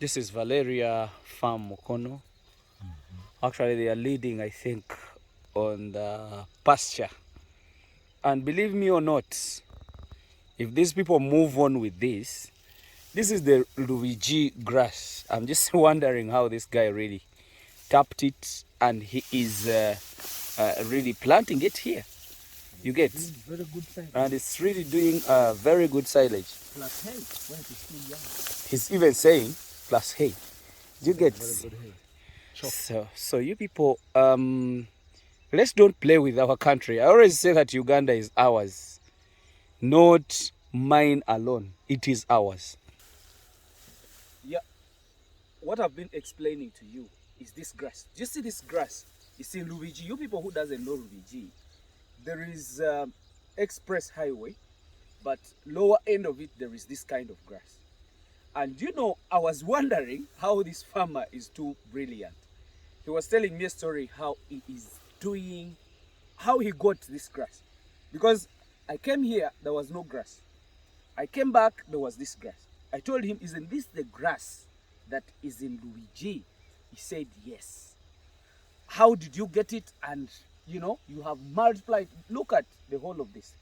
This is Valeria Farm Mukono. Actually, they are leading, I think, on the pasture. And believe me or not, if these people move on with this is the Luigi grass. I'm just wondering how this guy really tapped it and he is really planting it here. You get? Very good silage. And it's really doing very good silage. Plus hay when it is still young. He's even saying plus hay. You get? Very good hay. Chop. So you people, let's don't play with our country. I always say that Uganda is ours, not mine alone. It is ours. Yeah, what I've been explaining to you is this grass. Do you see this grass? It's in Luigi. You people who doesn't know Luigi, there is express highway, but lower end of it there is this kind of grass. And you know, I was wondering how this farmer is too brilliant. He was telling me a story how he is doing, how he got this grass. Because I came here, there was no grass. I came back, there was this grass. I told him, isn't this the grass that is in Luigi? He said, yes. How did you get it? And you know, you have multiplied. Look at the whole of this.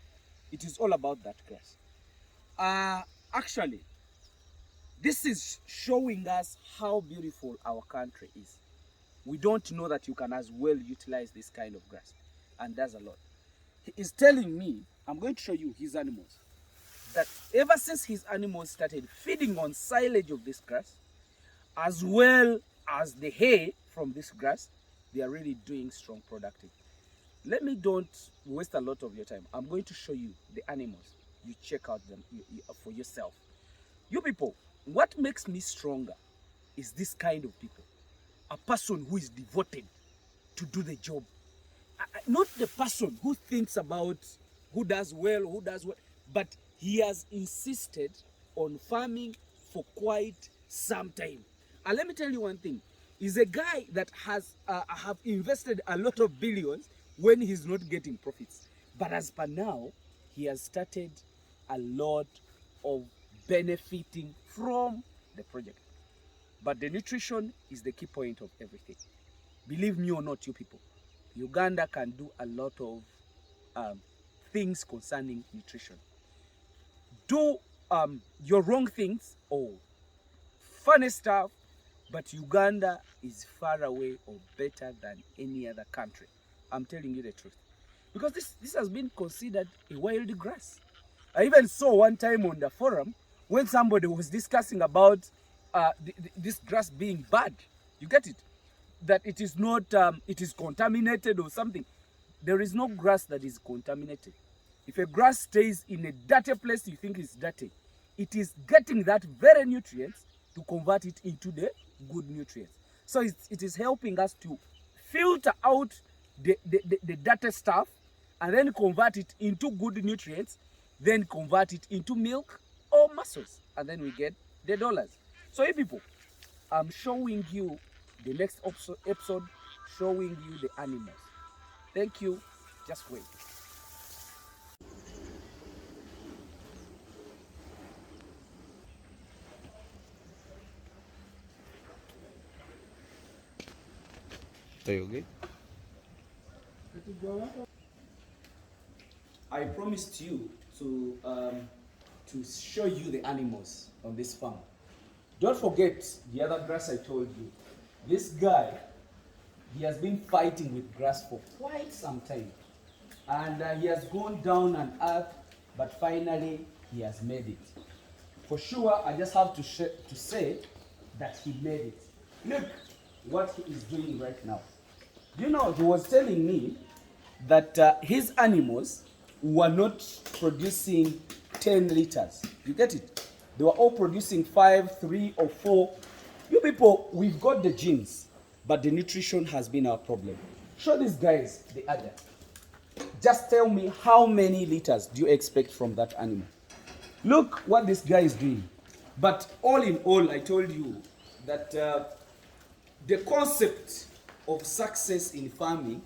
It is all about that grass. Actually, this is showing us how beautiful our country is. We don't know that you can as well utilize this kind of grass. And that's a lot. He is telling me, I'm going to show you his animals, that ever since his animals started feeding on silage of this grass, as well as the hay from this grass, they are really doing strong productive. Let me don't waste a lot of your time. I'm going to show you the animals. You check out them for yourself. You people, what makes me stronger is this kind of people. A person who is devoted to do the job. Not the person who thinks about who does well, but he has insisted on farming for quite some time. And let me tell you one thing. He's a guy that has have invested a lot of billions when he's not getting profits. But as per now, he has started a lot of benefiting from the project. But the nutrition is the key point of everything. Believe me or not, you people, Uganda can do a lot of things concerning nutrition. Do your wrong things or funny stuff, but Uganda is far away or better than any other country. I'm telling you the truth. Because this has been considered a wild grass. I even saw one time on the forum when somebody was discussing about this grass being bad. You get it? That it is not, it is contaminated or something. There is no grass that is contaminated. If a grass stays in a dirty place you think is dirty, it is getting that very nutrients to convert it into the good nutrients. So it is helping us to filter out the dirty stuff and then convert it into good nutrients, then convert it into milk or muscles, and then we get the dollars. So hey people, I'm showing you the next episode, showing you the animals. Thank you. Just wait. Are you okay? I promised you to show you the animals on this farm. Don't forget the other grass I told you. This guy, he has been fighting with grass for quite some time. And he has gone down on earth, but finally he has made it. For sure, I just have to say that he made it. Look what he is doing right now. You know, he was telling me that his animals were not producing 10 liters. You get it? They were all producing 5, 3, or 4. You people, we've got the genes, but the nutrition has been our problem. Show these guys the other. Just tell me how many liters do you expect from that animal? Look what this guy is doing. But all in all, I told you that the concept of success in farming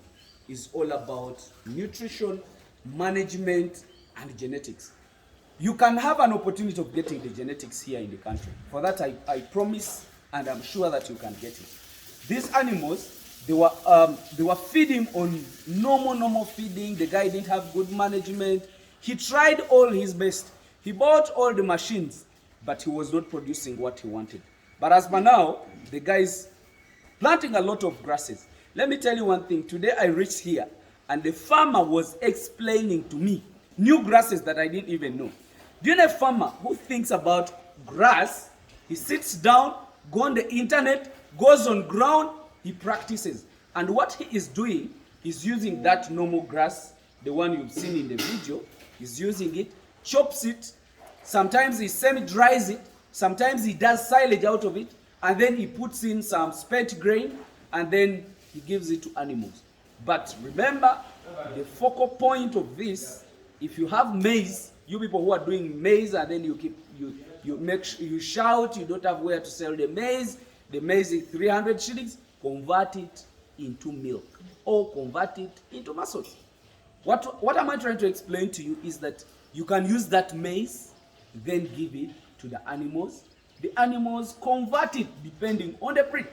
is all about nutrition, management, and genetics. You can have an opportunity of getting the genetics here in the country. For that, I promise and I'm sure that you can get it. These animals, they were feeding on normal feeding. The guy didn't have good management. He tried all his best. He bought all the machines, but he was not producing what he wanted. But as per now, the guy is planting a lot of grasses. Let me tell you one thing. Today I reached here, and the farmer was explaining to me new grasses that I didn't even know. Do you know a farmer who thinks about grass? He sits down, go on the internet, goes on ground, he practices. And what he is doing is using that normal grass, the one you've seen in the video. He's using it, chops it. Sometimes he semi-dries it. Sometimes he does silage out of it. And then he puts in some spent grain, and then he gives it to animals. But remember, the focal point of this, if you have maize, you people who are doing maize, and then you shout, you don't have where to sell the maize is 300 shillings, convert it into milk or convert it into muscles. What am I trying to explain to you is that you can use that maize, then give it to the animals. The animals convert it depending on the breed.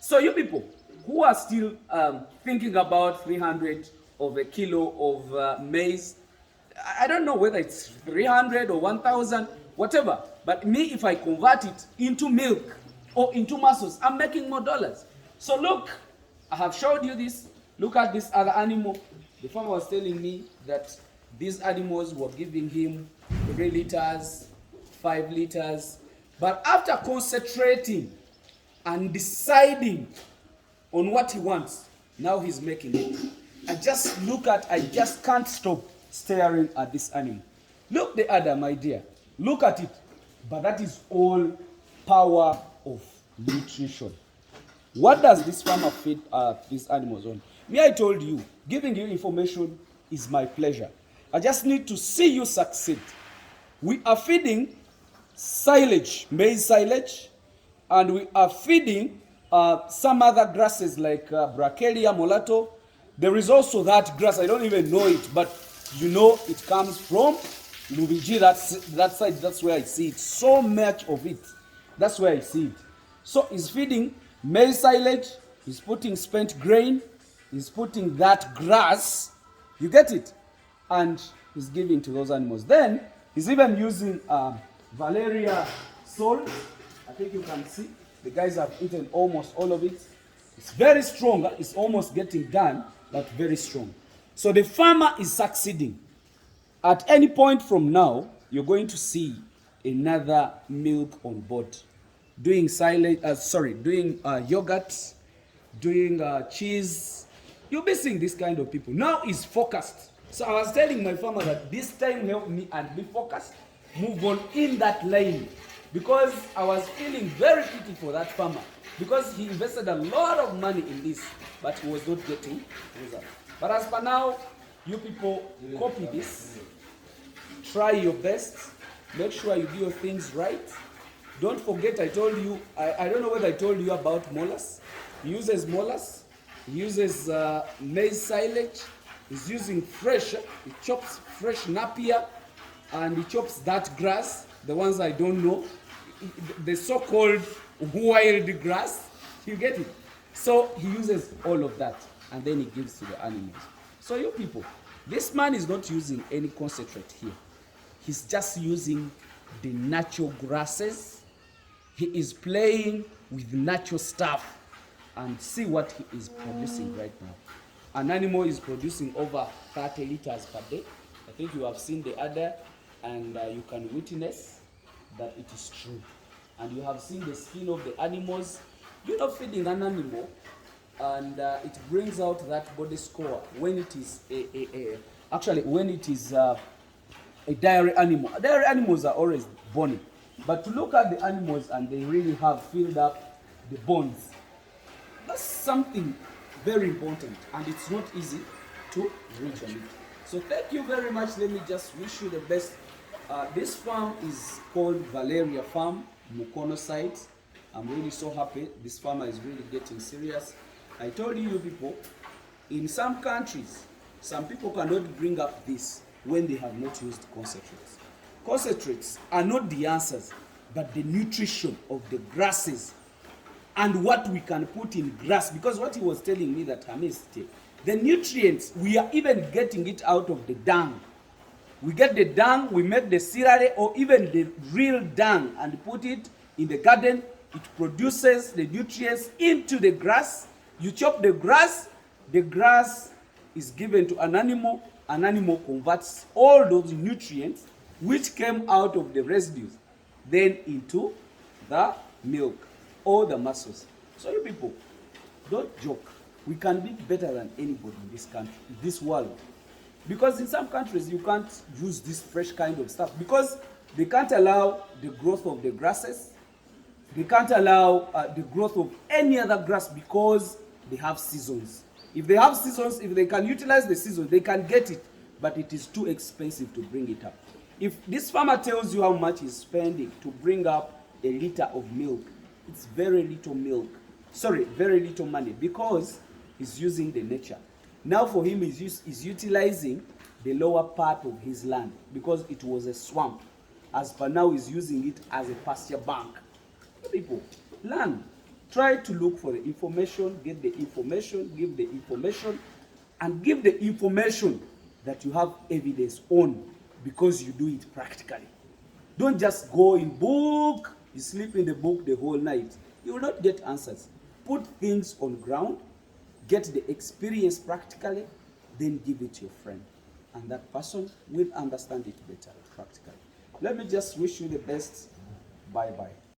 So you people who are still thinking about 300 of a kilo of maize, I don't know whether it's 300 or 1,000, whatever. But me, if I convert it into milk or into muscles, I'm making more dollars. So look, I have showed you this. Look at this other animal. The farmer was telling me that these animals were giving him 3 liters, 5 liters. But after concentrating and deciding on what he wants, now he's making it. I just can't stop staring at this animal. Look the other, my dear. Look at it. But that is all power of nutrition. What does this farmer feed these animals on? Me, I told you, giving you information is my pleasure. I just need to see you succeed. We are feeding silage, maize silage, and we are feeding some other grasses like Bracharia molato. There is also that grass, I don't even know it, but you know it comes from Lubiji, that side, that's where I see it. So much of it, that's where I see it. So he's feeding maize silage, he's putting spent grain, he's putting that grass, you get it? And he's giving to those animals. Then he's even using Valeria salt. I think you can see the guys have eaten almost all of it. It's very strong, it's almost getting done, but very strong. So the farmer is succeeding. At any point from now, you're going to see another milk on board. Doing yogurt, doing cheese. You'll be seeing this kind of people. Now he's focused. So I was telling my farmer that this time help me and be focused. Move on in that lane. Because I was feeling very pity for that farmer. Because he invested a lot of money in this, but he was not getting results. But as for now, you people copy this. Try your best. Make sure you do your things right. Don't forget, I told you, I don't know whether I told you about molas. He uses molas. He uses maize silage. He's using fresh. He chops fresh napier. And he chops that grass, the ones I don't know. The so-called wild grass. You get it? So he uses all of that. And then he gives to the animals. So you people, this man is not using any concentrate here. He's just using the natural grasses. He is playing with natural stuff. And see what he is producing right now. An animal is producing over 30 liters per day. I think you have seen the other, and you can witness that it is true. And you have seen the skin of the animals. You're not feeding an animal, and it brings out that body score when it is when it is a dairy animal. Dairy animals are always bony, but to look at the animals and they really have filled up the bones, that's something very important, and it's not easy to reach on it. So thank you very much. Let me just wish you the best. This farm is called Valeria Farm, Mukono site. I'm really so happy. This farmer is really getting serious. I told you people, in some countries, some people cannot bring up this when they have not used concentrates. Concentrates are not the answers, but the nutrition of the grasses and what we can put in grass. Because what he was telling me that Hamiisi, the nutrients, we are even getting it out of the dung. We get the dung, we make the cereal or even the real dung and put it in the garden. It produces the nutrients into the grass. You chop the grass is given to an animal converts all those nutrients which came out of the residues then into the milk or the muscles. So you people, don't joke. We can be better than anybody in this country, in this world. Because in some countries you can't use this fresh kind of stuff because they can't allow the growth of the grasses. They can't allow the growth of any other grass because they have seasons. If they have seasons, if they can utilize the seasons, they can get it, but it is too expensive to bring it up. If this farmer tells you how much he's spending to bring up a liter of milk, it's very little milk. Sorry, very little money because he's using the nature. Now for him, he's utilizing the lower part of his land because it was a swamp. As per now, he's using it as a pasture bank. People, learn. Try to look for the information, get the information, give the information, and give the information that you have evidence on because you do it practically. Don't just go in book, you sleep in the book the whole night. You will not get answers. Put things on ground, get the experience practically, then give it to your friend. And that person will understand it better practically. Let me just wish you the best. Bye-bye.